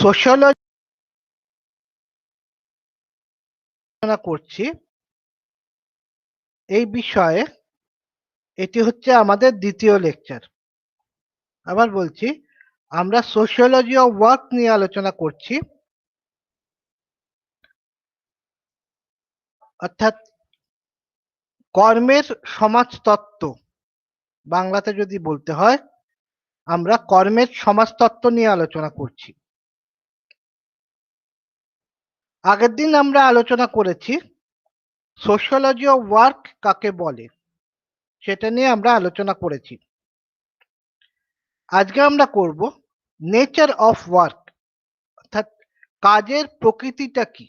Sociology করছি এই বিষয়ে। এটি হচ্ছে আমাদের দ্বিতীয় লেকচার। আবার বলছি, আমরা সোশিওলজি অফ ওয়ার্ক নিয়ে আলোচনা করছি, অর্থাৎ কর্মের সমাজতত্ত্ব। বাংলাতে যদি বলতে হয়, আমরা কর্মের সমাজতত্ত্ব নিয়ে আলোচনা করছি। আগের দিন আমরা আলোচনা করেছি সোশিওলজি অফ ওয়ার্ক কাকে বলে, সেটা নিয়ে আমরা আলোচনা করেছি। আজকে আমরা করব নেচার অফ ওয়ার্ক, অর্থাৎ কাজের প্রকৃতিটা কি।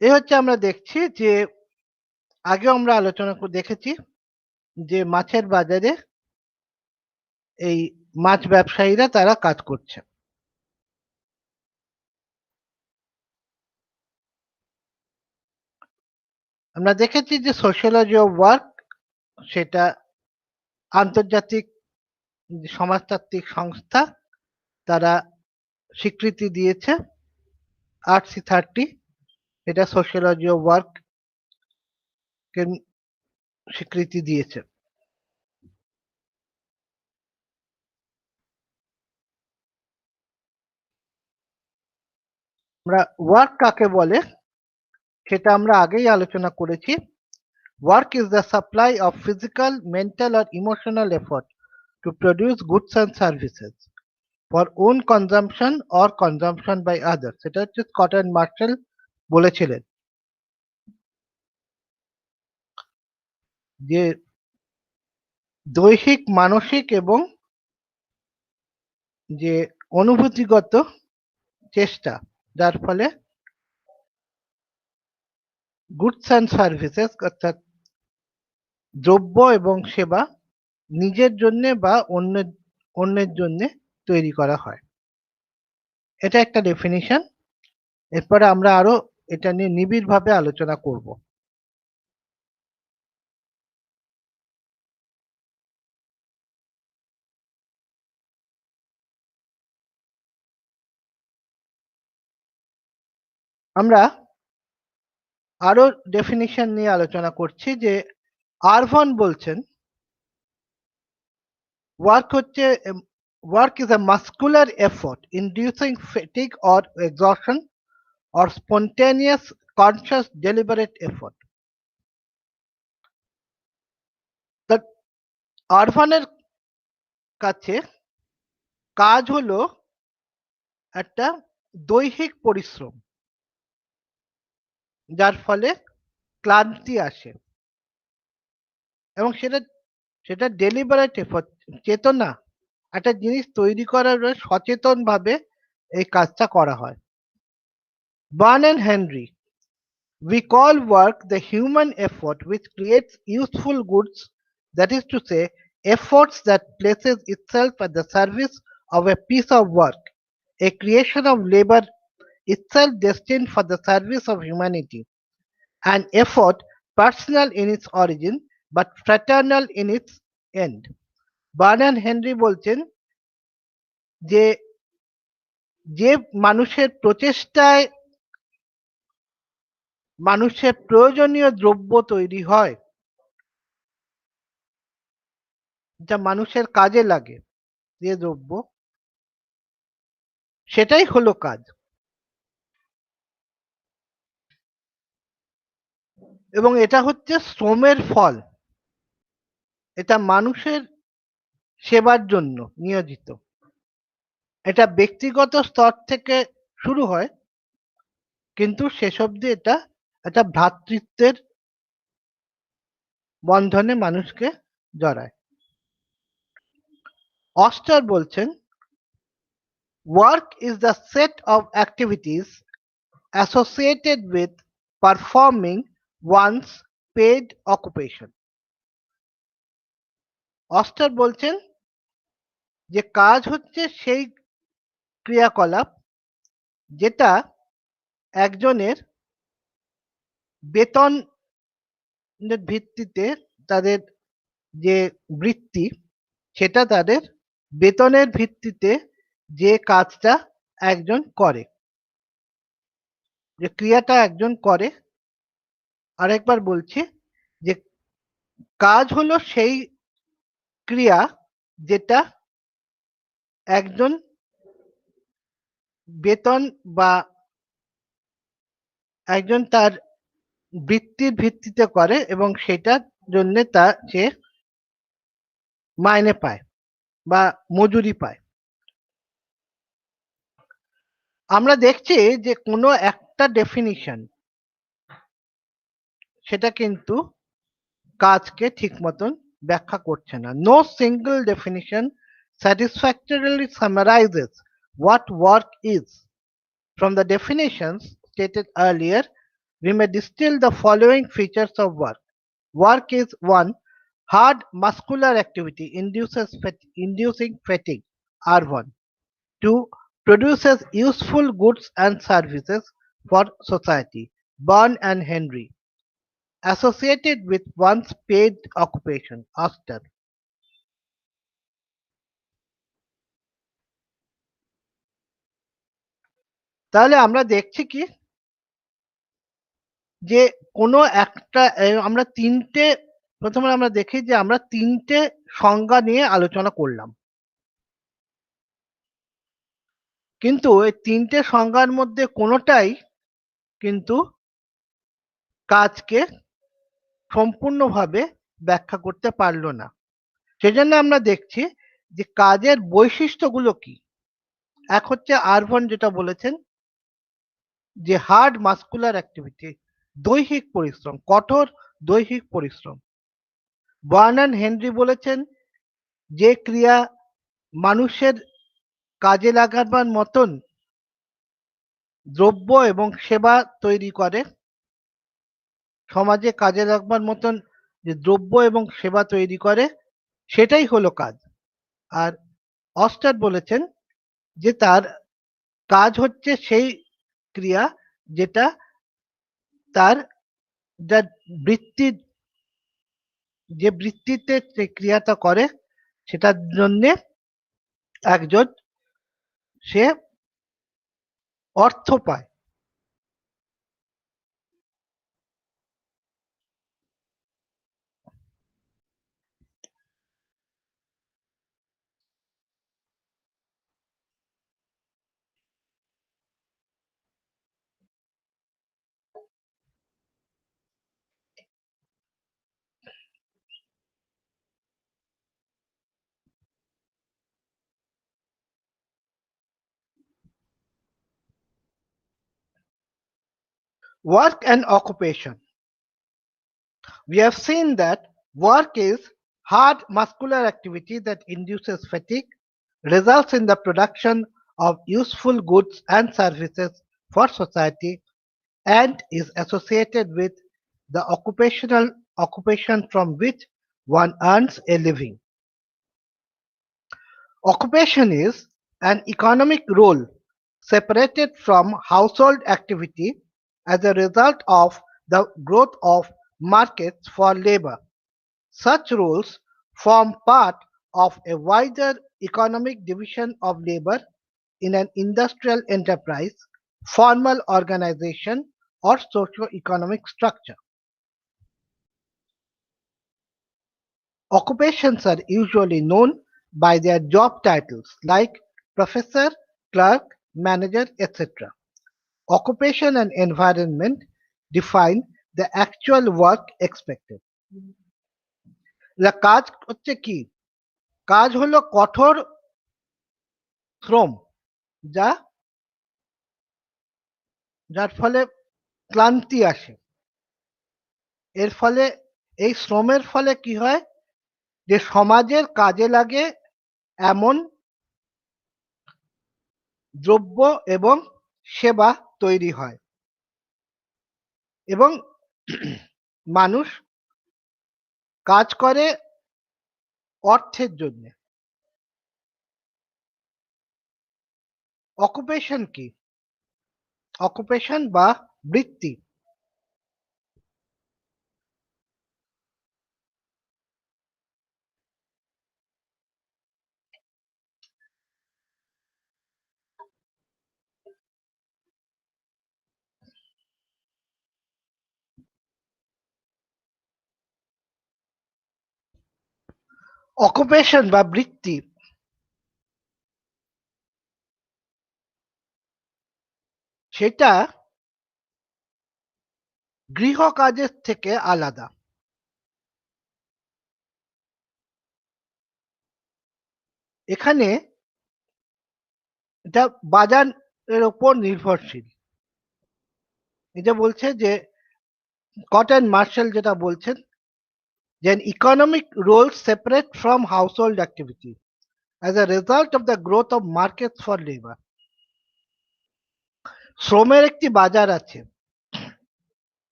এই হচ্ছে আমরা দেখছি যে আগেও আমরা আলোচনা দেখেছি যে মাছের বাজারে এই মাছ ব্যবসায়ীরা তারা কাজ করছে। আমরা দেখেছি যে সোশিওলজি অফ ওয়ার্ক সেটা আন্তর্জাতিক সমাজতাত্ত্বিক সংস্থা, তারা স্বীকৃতি দিয়েছে। RC30 এটা সোশিওলজি অফ ওয়ার্ক কে স্বীকৃতি দিয়েছে। আমরা ওয়ার্ক কাকে বলে সেটা আমরা আগেই আলোচনা করেছি। Work is the supply of physical, mental or emotional effort to produce goods and services for own consumption or consumption by others. সেটা হচ্ছে স্কট অ্যান্ড মার্শাল বলেছিলেন যে দৈহিক, মানসিক এবং যে অনুভূতিগত চেষ্টা, যার ফলে গুডস অ্যান্ড সার্ভিসেস অর্থাৎ দ্রব্য এবং সেবা নিজের জন্য বা অন্যের জন্য তৈরি করা হয়। এটা একটা ডেফিনিশন। এরপরে আমরা আরো এটা নিয়ে নিবিড়ভাবে আলোচনা করব। আমরা আরো ডেফিনিশন নিয়ে আলোচনা করছি যে আরভন বলছেন ওয়ার্ক হচ্ছে work is a muscular effort inducing fatigue or exhaustion or spontaneous conscious deliberate effort. আরভানের কাছে কাজ হলো একটা দৈহিক পরিশ্রম, যার ফলে ক্লান্তি আসে এবং সেটা সেটা ডেলিবারেট এফোর্ট, চেতনা, একটা জিনিস তৈরি করার সচেতন ভাবে এই কাজটা করা হয়। Burn and Henry, we call work the human effort which creates useful goods, that is to say, efforts that places itself at the service of a piece of work, a creation of labor itself destined for the service of humanity, an effort personal in its origin but fraternal in its end. Bernard Henry বলছেন যে যে মানুষের প্রচেষ্টায় মানুষের প্রয়োজনীয় দ্রব্য তৈরি হয়, যা মানুষের কাজে লাগে, যে দ্রব্য, সেটাই হলো কাজ। এবং এটা হচ্ছে শ্রমের ফল, এটা মানুষের সেবার জন্য নিয়োজিত। এটা ব্যক্তিগত স্তর থেকে শুরু হয়, কিন্তু শেষ অবধি এটা একটা ভ্রাতৃত্বের বন্ধনে মানুষকে জড়ায়। অস্টার বলছেন work is the set of activities associated with performing one's paid occupation. Austere বলছেন যে কাজ হচ্ছে সেই ক্রিয়াকলাপ যেটা একজনের বেতনের ভিত্তিতে তাদের যে বৃত্তি সেটা তাদের বেতনের ভিত্তিতে যে কাজটা একজন করে, যে ক্রিয়াটা একজন করে। আরেকবার বলছি যে কাজ হলো সেই ক্রিয়া যেটা একজন বেতন বা একজন তার বৃত্তির ভিত্তিতে করে এবং সেটার জন্য সে মাইনে পায় বা মজুরি পায়। আমরা দেখছি যে কোনো একটা ডেফিনিশন সেটা কিন্তু কাজকে ঠিক মতন ব্যাখ্যা করছে না। No single definition satisfactorily summarizes what work is. From the definitions stated earlier, we may distill the following features of work. Work is one, hard muscular activity inducing fatigue, R1. Two, produces useful goods and services for society, Burn and Henry. Associated with one's paid occupation, Oster. তাহলে আমরা দেখছি কি যে কোনো একটা আমরা তিনটে, প্রথমে আমরা দেখি যে আমরা তিনটে সংজ্ঞা নিয়ে আলোচনা করলাম, কিন্তু এই তিনটে সংজ্ঞার মধ্যে কোনোটাই কিন্তু কাজকে সম্পূর্ণভাবে ব্যাখ্যা করতে পারলো না। সেজন্য আমরা দেখছি যে কাজের বৈশিষ্ট্যগুলো কি। এক হচ্ছে আরভন যেটা বলেছেন যে হার্ড মাস্কুলার অ্যাক্টিভিটি, দৈহিক পরিশ্রম, কঠোর দৈহিক পরিশ্রম। বার্নার্ড হেনরি বলেছেন যে ক্রিয়া মানুষের কাজে লাগাবার মতন দ্রব্য এবং সেবা তৈরি করে, সমাজে কাজে লাগবার মতন যে দ্রব্য এবং সেবা তৈরি করে, সেটাই হলো কাজ। আর অস্টার বলেছেন যে তার কাজ হচ্ছে সেই ক্রিয়া যেটা তার যা বৃত্তির, যে বৃত্তিতে যে ক্রিয়াটা করে সেটার জন্যে একজন সে অর্থ পায়। Work and occupation. We have seen that work is hard muscular activity that induces fatigue, results in the production of useful goods and services for society, and is associated with the occupational occupation from which one earns a living. Occupation is an economic role separated from household activity as a result of the growth of markets for labor. Such roles form part of a wider economic division of labor in an industrial enterprise, formal organization, or socio-economic structure. Occupations are usually known by their job titles like professor, clerk, manager, etc. Occupation and environment define the actual work expected. কাজ হচ্ছে কি? কাজ হলো কঠোর শ্রম, যা যার ফলে ক্লান্তি আসে। এর ফলে এই শ্রমের ফলে কি হয় যে সমাজের কাজে লাগে এমন দ্রব্য এবং সেবা তৈরি হয় এবং মানুষ কাজ করে অর্থের জন্য। অকুপেশন কি? অকুপেশন বা বৃত্তি অকুপেশন বা বৃত্তি সেটা গৃহ কাজের থেকে আলাদা। এখানে এটা বাজারের উপর নির্ভরশীল। এটা বলছে যে কটন মার্শাল যেটা বলছেন যে an economic role separate from household activity as a result of the growth of markets for labor. শ্রমের একটি বাজার আছে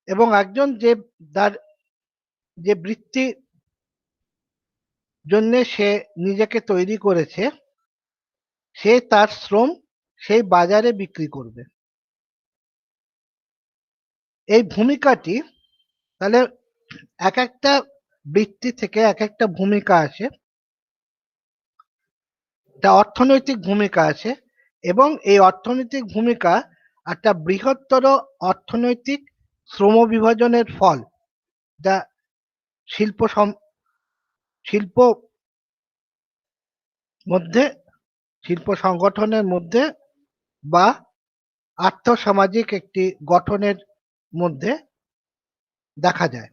এবং একজন যে তার যে বৃত্তি জন্য সে নিজেকে তৈরি করেছে সে তার শ্রম সেই বাজারে বিক্রি করবে। এই ভূমিকাটি তাহলে এক একটা বৃত্তি থেকে এক একটা ভূমিকা আসে, একটা অর্থনৈতিক ভূমিকা আছে এবং এই অর্থনৈতিক ভূমিকা একটা বৃহত্তর অর্থনৈতিক শ্রম বিভাজনের ফল, যা শিল্প মধ্যে শিল্প সংগঠনের মধ্যে বা আর্থসামাজিক একটি গঠনের মধ্যে দেখা যায়।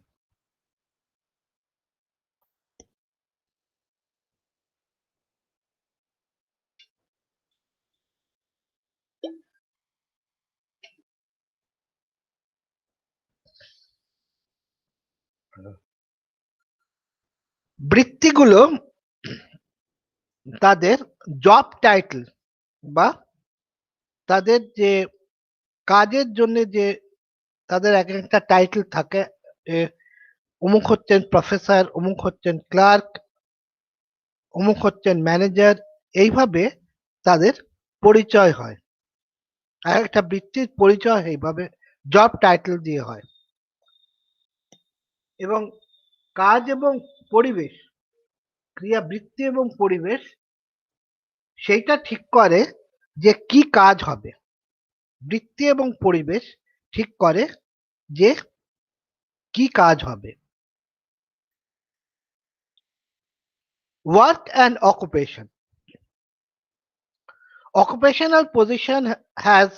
বৃত্তিগুলো তাদের জব টাইটেল বা তাদের যে কাজের জন্য যে তাদের এক একটা টাইটেল থাকে, অমুক হচ্ছেন প্রফেসর, অমুক হচ্ছেন ক্লার্ক, অমুক হচ্ছেন ম্যানেজার, এইভাবে তাদের পরিচয় হয়। আর একটা বৃত্তির পরিচয় এইভাবে জব টাইটেল দিয়ে হয়। এবং কাজ এবং পরিবেশ, ক্রিয়া বৃত্তি এবং পরিবেশ সেইটা ঠিক করে যে কি কাজ হবে। বৃত্তি এবং পরিবেশ ঠিক করে যে কি কাজ হবে। Work and occupation. Occupational position has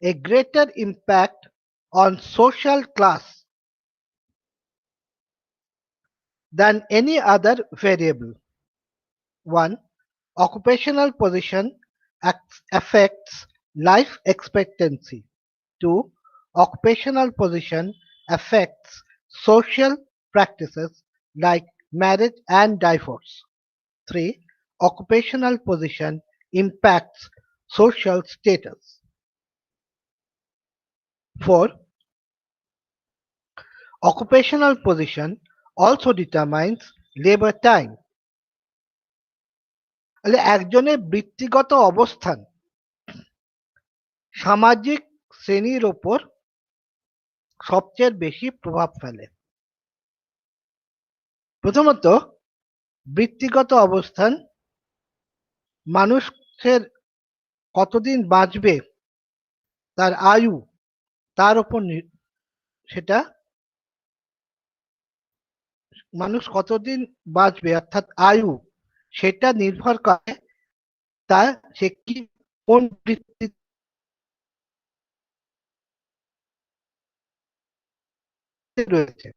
a greater impact on social class than any other variable. 1. Occupational position affects life expectancy. 2. Occupational position affects social practices like marriage and divorce. 3. Occupational position impacts social status. 4. Occupational position also determines labor time. তাহলে একজনের বৃত্তিগত অবস্থান সামাজিক শ্রেণীর ওপর সবচেয়ে বেশি প্রভাব ফেলে। প্রথমত, বৃত্তিগত অবস্থান মানুষের কতদিন বাঁচবে, তার আয়ু, তার উপর সেটা মানুষ কতদিন বাঁচবে অর্থাৎ আয়ু, সেটা নির্ভর করে তার সে কি কোন বৃত্তিতে রয়েছে।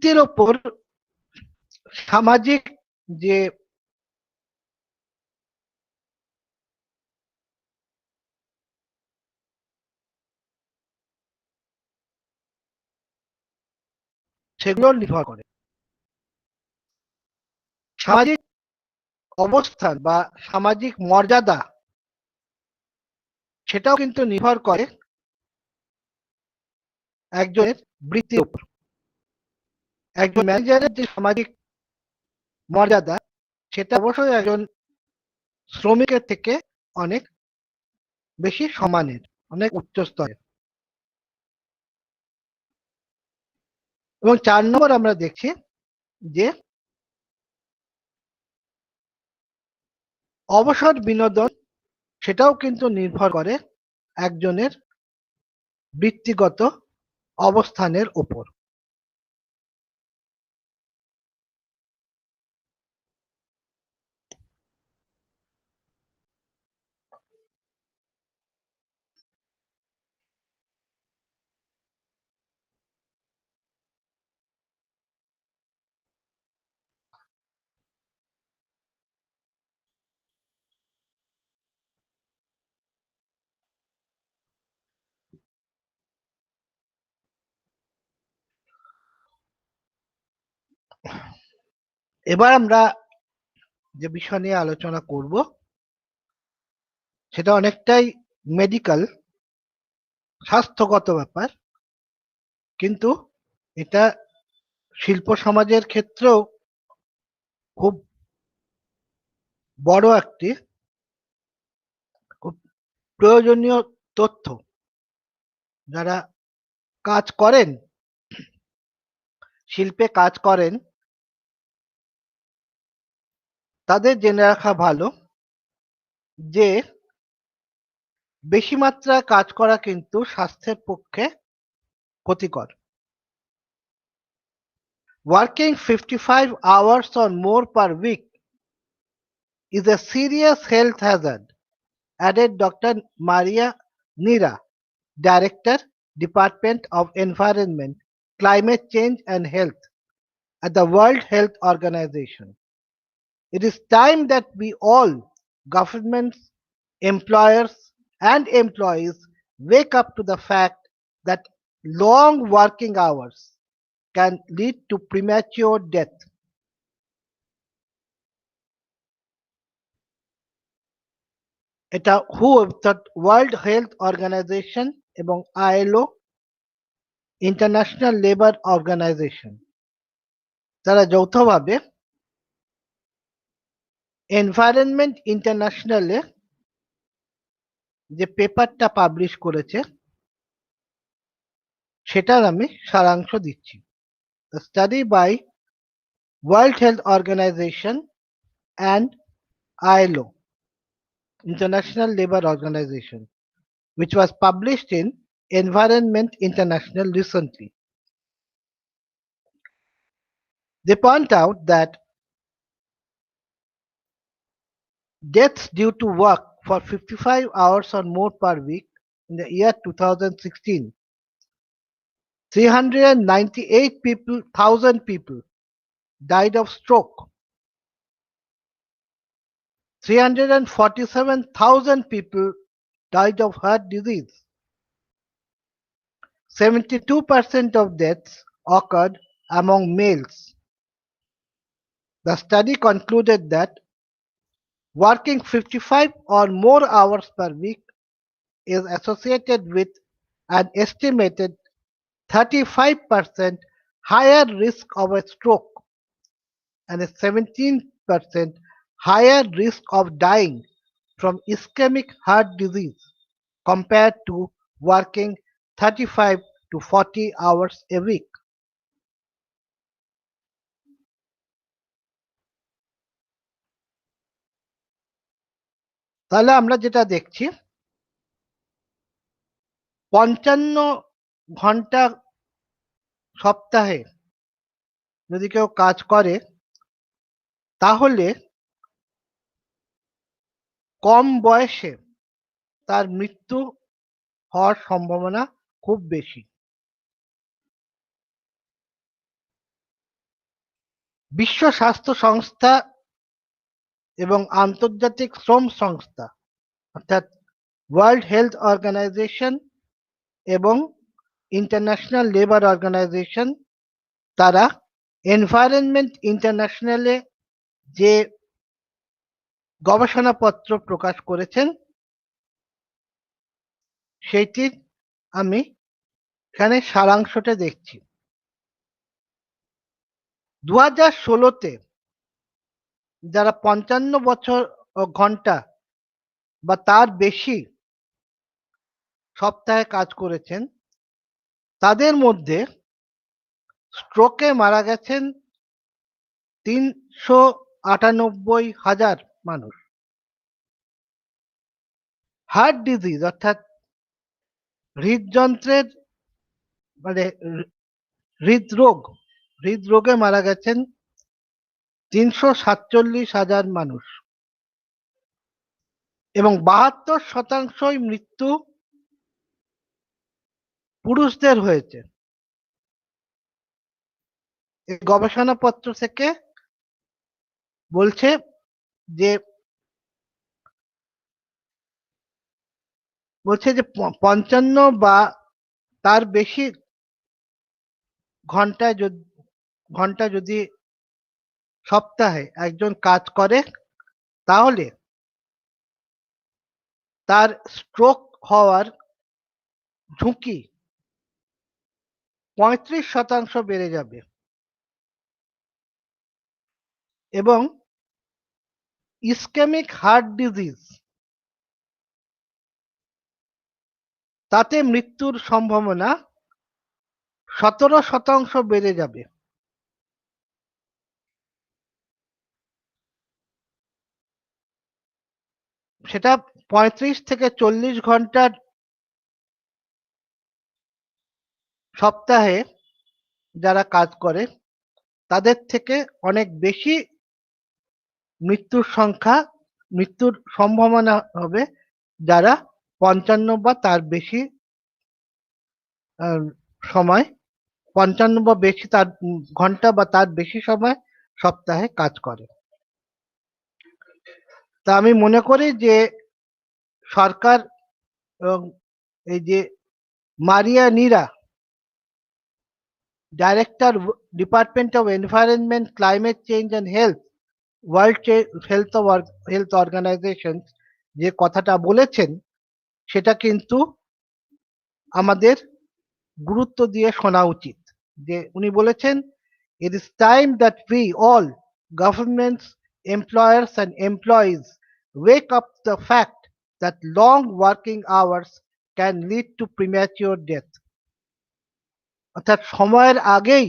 বৃত্তির ওপর সামাজিক যে সেগুলো নির্ভর করে। সামাজিক অবস্থান বা সামাজিক মর্যাদা সেটাও কিন্তু নির্ভর করে একজনের বৃত্তির উপর। একজন ম্যানেজারের যে সামাজিক মর্যাদা সেটা অবশ্যই একজন শ্রমিকের থেকে অনেক বেশি সম্মানের, অনেক উচ্চ স্তরের। এবং 4 নম্বর আমরা দেখছি যে অবসর বিনোদন সেটাও কিন্তু নির্ভর করে একজনের বৃত্তিগত অবস্থানের উপর। এবার আমরা যে বিষয় নিয়ে আলোচনা করব সেটা অনেকটাই মেডিকেল, স্বাস্থ্যগত ব্যাপার, কিন্তু এটা শিল্প সমাজের ক্ষেত্রেও খুব বড় একটি খুব প্রয়োজনীয় তথ্য। যারা কাজ করেন, শিল্পে কাজ করেন, তাদের জেনে রাখা ভালো যে বেশি মাত্রায় কাজ করা কিন্তু স্বাস্থ্যের পক্ষে ক্ষতিকর। Working 55 hours or more per week is a serious health hazard, added Dr. Maria Nira, Director, Department of Environment, Climate Change and Health at the World Health Organization. It is time that we all, governments, employers, and employees, wake up to the fact that long working hours can lead to premature death. এটা হু অর্থাৎ world Health organisation এবং ILO international labour organisation তারা যৌথভাবে environment ইন্টারন্যাশনালে যে পেপারটা publish করেছে সেটার আমি সারাংশ দিচ্ছি। The study by World Health Organization and ILO, International Labour Organization, which was published in Environment International recently. They point out that deaths due to work for 55 hours or more per week in the year 2016, 398,000 people died of stroke, 347,000 people died of heart disease, 72% of deaths occurred among males. The study concluded that working 55 or more hours per week is associated with an estimated 35% higher risk of a stroke and a 17% higher risk of dying from ischemic heart disease compared to working 35 to 40 hours a week. তাহলে আমরা যেটা দেখছি ৫৫ ঘন্টা সপ্তাহে যদি কেউ কাজ করে তাহলে কম বয়সে তার মৃত্যু হওয়ার সম্ভাবনা খুব বেশি। বিশ্ব স্বাস্থ্য সংস্থা এবং আন্তর্জাতিক শ্রম সংস্থা অর্থাৎ ওয়ার্ল্ড হেলথ অর্গানাইজেশন এবং ইন্টারন্যাশনাল লেবার অর্গানাইজেশন তারা এনভায়রনমেন্ট ইন্টারন্যাশনালে যে গবেষণাপত্র প্রকাশ করেছেন সেইটির আমি এখানে সারাংশটা দেখছি। 2016-তে যারা ৫৫ বছর ঘন্টা বা তার বেশি সপ্তাহে কাজ করেছেন তাদের মধ্যে স্ট্রোকে মারা গেছেন ৩৯৮,০০০ মানুষ। হার্ট ডিজিজ অর্থাৎ হৃদযন্ত্রের মানে হৃদরোগে মারা গেছেন ৩৪৭,০০০ মানুষ এবং ৭২% মৃত্যু পুরুষদের হয়েছে। এই গবেষণাপত্র থেকে বলছে যে ৫৫ বা তার বেশি ঘন্টা যদি সপ্তাহে একজন কাজ করে তাহলে তার স্ট্রোক হওয়ার ঝুঁকি ৩৫% বেড়ে যাবে এবং ইসকেমিক হার্ট ডিজিজ তাতে মৃত্যুর সম্ভাবনা ১৭% বেড়ে যাবে। সেটা ৩৫ থেকে ৪০ ঘন্টার সপ্তাহে যারা কাজ করে তাদের থেকে অনেক বেশি মৃত্যুর সম্ভাবনা হবে যারা ৫৫ বা তার বেশি সময় ৫৫ বা বেশি তার ঘন্টা বা তার বেশি সময় সপ্তাহে কাজ করে। তা আমি মনে করি যে সরকার এবং এই যে Maria Neira, director department of environment, climate change and health, World Health Organization যে কথাটা বলেছেন সেটা কিন্তু আমাদের গুরুত্ব দিয়ে শোনা উচিত। যে উনি বলেছেন, it is time that we all, governments, employers and employees, wake up to the fact that long working hours can lead to premature death. অর্থাৎ সময়ের আগেই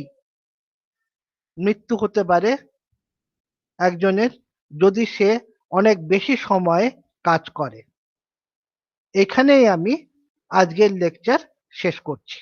মৃত্যু হতে পারে একজনের যদি সে অনেক বেশি সময় কাজ করে। এখানেই আমি আজকের লেকচার শেষ করছি।